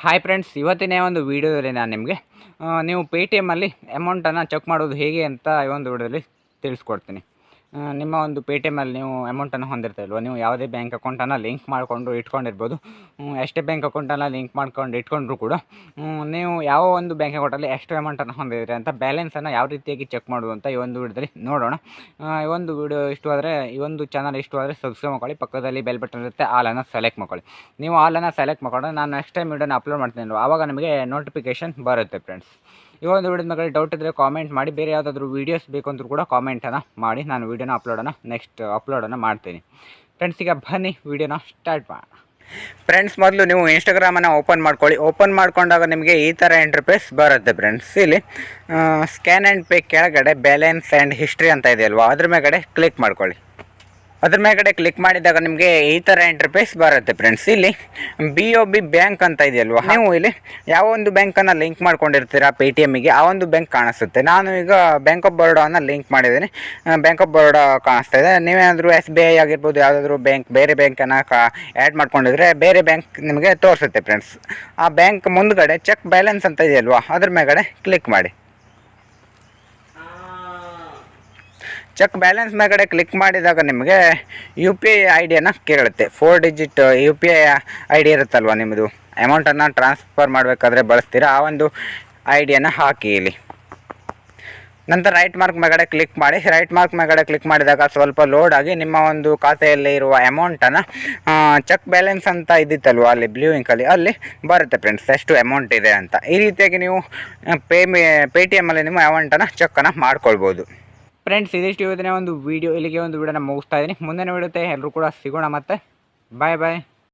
Hi friends, ಇವತ್ತಿನ ಒಂದು ವೀಡಿಯೋದಲ್ಲಿ ನಾನು ನಿಮಗೆ ನೀವು ಪೇಟಿಎಮ್ಮಲ್ಲಿ ಅಮೌಂಟನ್ನು ಚೆಕ್ ಮಾಡೋದು ಹೇಗೆ ಅಂತ ಈ ಒಂದು ವಿಡಿಯೋದಲ್ಲಿ ತಿಳಿಸ್ಕೊಡ್ತೀನಿ. ನಿಮ್ಮ ಒಂದು ಪೇಟಿಎಮ್ಮಲ್ಲಿ ನೀವು ಅಮೌಂಟನ್ನು ಹೊಂದಿರ್ತೀರಲ್ವ, ನೀವು ಯಾವುದೇ ಬ್ಯಾಂಕ್ ಅಕೌಂಟನ್ನು ಲಿಂಕ್ ಮಾಡಿಕೊಂಡು ಇಟ್ಕೊಂಡಿರ್ಬೋದು. ಎಷ್ಟೇ ಬ್ಯಾಂಕ್ ಅಕೌಂಟನ್ನು ಲಿಂಕ್ ಮಾಡ್ಕೊಂಡು ಇಟ್ಕೊಂಡ್ರೂ ಕೂಡ ನೀವು ಯಾವ ಒಂದು ಬ್ಯಾಂಕ್ ಅಕೌಂಟಲ್ಲಿ ಎಷ್ಟು ಅಮೌಂಟನ್ನು ಹೊಂದಿದ್ದೀರಿ ಅಂತ ಬ್ಯಾಲೆನ್ಸನ್ನು ಯಾವ ರೀತಿಯಾಗಿ ಚೆಕ್ ಮಾಡೋದು ಅಂತ ಈ ಒಂದು ವಿಡಿಯೋದಲ್ಲಿ ನೋಡೋಣ. ಈ ಒಂದು ವಿಡಿಯೋ ಇಷ್ಟವಾದರೆ, ಈ ಒಂದು ಚಾನಲ್ ಇಷ್ಟವಾದರೆ ಸಬ್ಸ್ಕ್ರೈಬ್ ಮಾಡ್ಕೊಳ್ಳಿ. ಪಕ್ಕದಲ್ಲಿ ಬೆಲ್ ಬಟನ್ ಇರುತ್ತೆ, ಆಲನ್ನು ಸೆಲೆಕ್ಟ್ ಮಾಡ್ಕೊಳ್ಳಿ. ನೀವು ಆಲನ್ನು ಸೆಲೆಕ್ಟ್ ಮಾಡ್ಕೊಂಡ್ರೆ ನಾನು ನೆಕ್ಸ್ಟ್ ಟೈಮ್ ವಿಡಿಯೋನ ಅಪ್ಲೋಡ್ ಮಾಡ್ತೀನಿ, ಆವಾಗ ನಿಮಗೆ ನೋಟಿಫಿಕೇಷನ್ ಬರುತ್ತೆ ಫ್ರೆಂಡ್ಸ್. ಈ ಒಂದು ವಿಡಿಯೋದ ಮೇಲೆ ಡೌಟ್ ಇದ್ದರೆ ಕಾಮೆಂಟ್ ಮಾಡಿ. ಬೇರೆ ಯಾವುದಾದ್ರೂ ವೀಡಿಯೋಸ್ ಬೇಕು ಅಂದರೂ ಕೂಡ ಕಾಮೆಂಟನ್ನು ಮಾಡಿ, ನಾನು ವೀಡಿಯೋನ ನೆಕ್ಸ್ಟ್ ಅಪ್ಲೋಡನ್ನು ಮಾಡ್ತೀನಿ ಫ್ರೆಂಡ್ಸ್. ಈಗ ಬನ್ನಿ ವಿಡಿಯೋನ ಸ್ಟಾರ್ಟ್ ಮಾಡೋಣ. ಫ್ರೆಂಡ್ಸ್, ಮೊದಲು ನೀವು ಇನ್ಸ್ಟಾಗ್ರಾಮನ್ನು ಓಪನ್ ಮಾಡ್ಕೊಳ್ಳಿ. ಓಪನ್ ಮಾಡ್ಕೊಂಡಾಗ ನಿಮಗೆ ಈ ಥರ ಇಂಟರ್ಫೇಸ್ ಬರುತ್ತೆ ಫ್ರೆಂಡ್ಸ್. ಇಲ್ಲಿ ಸ್ಕ್ಯಾನ್ ಆ್ಯಂಡ್ ಪೇ ಕೆಳಗಡೆ ಬ್ಯಾಲೆನ್ಸ್ ಆ್ಯಂಡ್ ಹಿಸ್ಟ್ರಿ ಅಂತ ಇದೆಯಲ್ವಾ, ಅದ್ರ ಮೇಲ್ಗಡೆ ಕ್ಲಿಕ್ ಮಾಡ್ಕೊಳ್ಳಿ. ಅದ್ರ ಮೇಲ್ಗಡೆ ಕ್ಲಿಕ್ ಮಾಡಿದಾಗ ನಿಮಗೆ ಈ ಥರ ಇಂಟರ್ಫೇಸ್ ಬರುತ್ತೆ ಫ್ರೆಂಡ್ಸ್. ಇಲ್ಲಿ BOB ಬ್ಯಾಂಕ್ ಅಂತ ಇದೆಯಲ್ವಾ, ನೀವು ಇಲ್ಲಿ ಯಾವ ಒಂದು ಬ್ಯಾಂಕನ್ನು ಲಿಂಕ್ ಮಾಡ್ಕೊಂಡಿರ್ತೀರಾ ಪೇಟಿಎಮ್ಮಿಗೆ, ಆ ಒಂದು ಬ್ಯಾಂಕ್ ಕಾಣಿಸುತ್ತೆ. ನಾನು ಈಗ ಬ್ಯಾಂಕ್ ಆಫ್ ಬರೋಡಾವನ್ನು ಲಿಂಕ್ ಮಾಡಿದ್ದೀನಿ, ಬ್ಯಾಂಕ್ ಆಫ್ ಬರೋಡಾ ಕಾಣಿಸ್ತಾ ಇದೆ. ನೀವೇನಾದರೂ SBI ಆಗಿರ್ಬೋದು, ಯಾವುದಾದ್ರೂ ಬೇರೆ ಬ್ಯಾಂಕನ್ನು ಆ್ಯಡ್ ಮಾಡ್ಕೊಂಡಿದ್ರೆ ಬೇರೆ ಬ್ಯಾಂಕ್ ನಿಮಗೆ ತೋರಿಸುತ್ತೆ ಫ್ರೆಂಡ್ಸ್. ಆ ಬ್ಯಾಂಕ್ ಮುಂದ್ಗಡೆ ಚೆಕ್ ಬ್ಯಾಲೆನ್ಸ್ ಅಂತ ಇದೆಯಲ್ವಾ, ಅದ್ರ ಮೇಲ್ಗಡೆ ಕ್ಲಿಕ್ ಮಾಡಿ. ಚೆಕ್ ಬ್ಯಾಲೆನ್ಸ್ ಮೇಲ್ಗಡೆ ಕ್ಲಿಕ್ ಮಾಡಿದಾಗ ನಿಮಗೆ UPI ಐಡಿಯನ್ನು ಕೇಳುತ್ತೆ. 4 ಡಿಜಿಟ್ UPI ID ಇರುತ್ತಲ್ವ, ನಿಮ್ಮದು ಅಮೌಂಟನ್ನು ಟ್ರಾನ್ಸ್ಫರ್ ಮಾಡಬೇಕಾದ್ರೆ ಬಳಸ್ತೀರಾ, ಆ ಒಂದು ಐಡಿಯನ್ನು ಹಾಕಿ ಇಲ್ಲಿ. ನಂತರ ರೈಟ್ ಮಾರ್ಕ್ ಮೇಲ್ಗಡೆ ಕ್ಲಿಕ್ ಮಾಡಿ. ರೈಟ್ ಮಾರ್ಕ್ ಮೇಲ್ಗಡೆ ಕ್ಲಿಕ್ ಮಾಡಿದಾಗ ಸ್ವಲ್ಪ ಲೋಡ್ ಆಗಿ ನಿಮ್ಮ ಒಂದು ಖಾತೆಯಲ್ಲಿ ಇರುವ ಅಮೌಂಟನ್ನು ಚೆಕ್ ಬ್ಯಾಲೆನ್ಸ್ ಅಂತ ಇದ್ದಿತ್ತಲ್ವ, ಅಲ್ಲಿ ಬ್ಲೂ ಇಂಕಲ್ಲಿ ಅಲ್ಲಿ ಬರುತ್ತೆ ಫ್ರೆಂಡ್ಸ್, ಎಷ್ಟು ಅಮೌಂಟ್ ಇದೆ ಅಂತ. ಈ ರೀತಿಯಾಗಿ ನೀವು ಪೇಟಿಎಮ್ಮಲ್ಲಿ ನಿಮ್ಮ ಅಮೌಂಟನ್ನು ಚೆಕ್ಕನ್ನು ಮಾಡ್ಕೊಳ್ಬೋದು ಫ್ರೆಂಡ್ಸ್. ಇದಿಷ್ಟು ಇವತ್ತಿನ ಒಂದು ವೀಡಿಯೋ. ಇಲ್ಲಿಗೆ ಒಂದು ವಿಡಿಯೋನ ಮುಗಿಸ್ತಾ ಇದ್ದೀನಿ. ಮುಂದಿನ ವಿಡಿಯೋತೆ ಎಲ್ಲರೂ ಕೂಡ ಸಿಗೋಣ. ಮತ್ತೆ ಬಾಯ್ ಬಾಯ್.